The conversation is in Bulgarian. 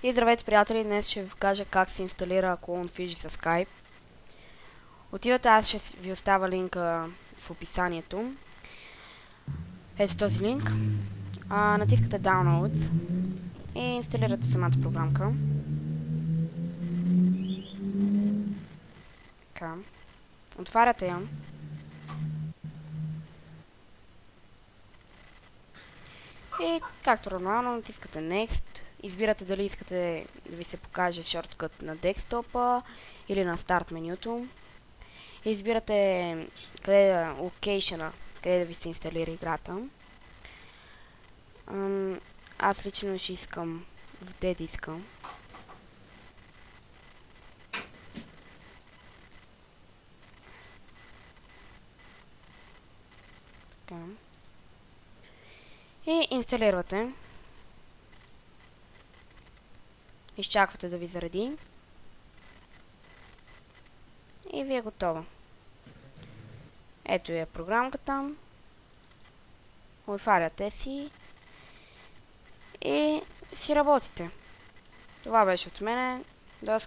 И здравейте, приятели! Днес ще ви покажа как се инсталира Clownfish за Skype. Отивате, аз ще ви оставя линка в описанието. Ето този линк. Натискате Downloads и инсталирате самата програмка. Така. Отваряте я. И както нормално натискате Next. Избирате дали искате да ви се покаже шорткът на десктопа или на старт менюто. Избирате къде да локейшъна, къде да ви се инсталира играта. Аз лично ще искам в D диска. Така. И инсталирате. Изчаквате да ви зареди. И ви е готово. Ето е програмката. Отваряте си. И си работите. Това беше от мене. До